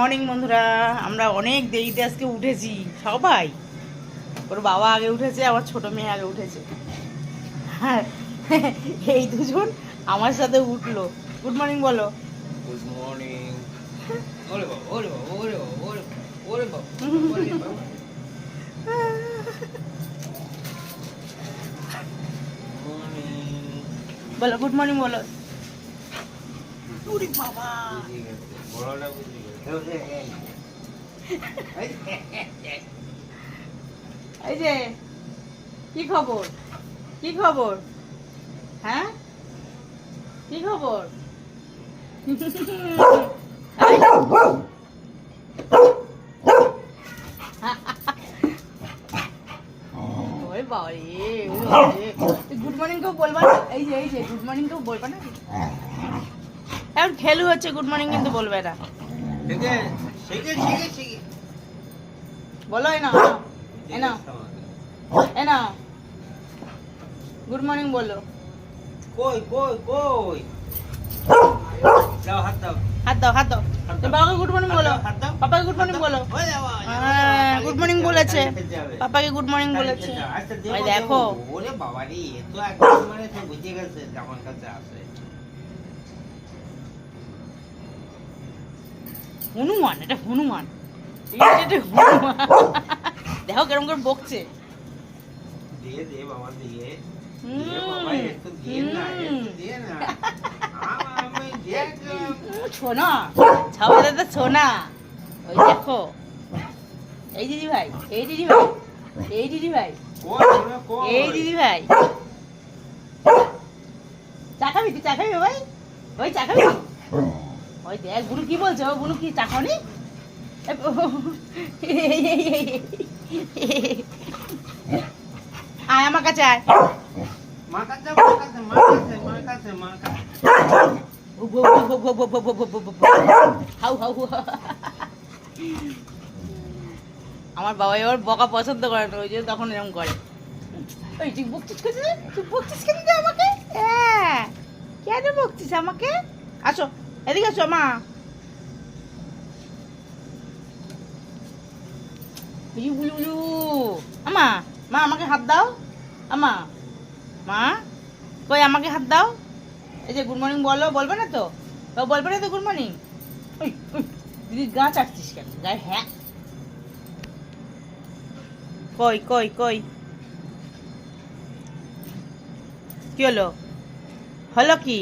Morning বন্ধুরা, আমরা অনেক দেরিতে আজকে উঠেছি সবাই। ওর বাবা আগে উঠেছে, আমার ছোট মেয়ে আগে উঠেছে। হ্যাঁ, এই দুজন আমার সাথে উঠলো। গুড মর্নিং বলো। Good morning. ওরে বাবা, ওরে বাবা, ওরে বাবা, ওরে বাবা, ওরে বাবা, ওরে বাবা। মর্নিং। বলো গুড মর্নিং বলো। ওরে বাবা, বুঝে গেছে, বড়টা বুঝে গেছে। এই যে কি খবর, কি খবর, হ্যাঁ কি খবর? গুড মর্নিং কেউ বলবা না? এই যে গুড মর্নিং কেউ বলবা না? এখন খেলু হচ্ছে, গুড মর্নিং কিন্তু বলবে না। বলো এনা এনা এনা গুড মর্নিং বলো। কই কই কই, দাও হাত দাও, হাত দাও, হাত দাও। বাবাকে গুড মর্নিং বলো, হাত দাও, পাপাকে গুড মর্নিং বলো। ওই যাও, হ্যাঁ, গুড মর্নিং বলেছে, পাপাকে গুড মর্নিং বলেছে। ওই দেখো, ওরে বাবা রে, তো একদম মানে তো বুঝে গেছে যে আমার কাছে আছে। হনুমান, এটা হনুমান, এটা হনুমান। দেখো কেরম করে বকছে। দিয়ে দে বাবা, দিয়ে দিয়ে বাবা, একটু দিয়ে না, একটু দিয়ে না। আমি দেখলাম ছোনা, ছাওয়া দাদা ছোনা। ওই দেখো, এই দিদি ভাই, এই দিদি ভাই, এই দিদি ভাই, কই ওরে কই, এই দিদি ভাই। চা খাবি তুই? চা খাবি ভাই? ওই চা খাবি? ওই দেখ বুনু কি বলছে, ও বুনু কি চা খাওনি? আয় আমার কাছে আয়। মার কাছে, মার কাছে, মার কাছে, মার কাছে, মার কাছে। How how. আমার বাবা এবার বকা পছন্দ করে না, ওই জন্য তখন এরকম করে। ওই তুই বকছিস কেন? তুই বকছিস কেন তুই আমাকে? হ্যাঁ, কেন বকছিস আমাকে? আসো এদিকে, আসো মা। আমা, মা আমাকে হাত দাও। আমা, মা কই আমাকে হাত দাও। এই যে গুড মর্নিং বলো, বলবে না তো? বলবে না তো গুড মর্নিং? ওই দিদি গা চাটছিস কেন গায়ে? হ্যাঁ, কই কই কই, কি হলো? হলো কি?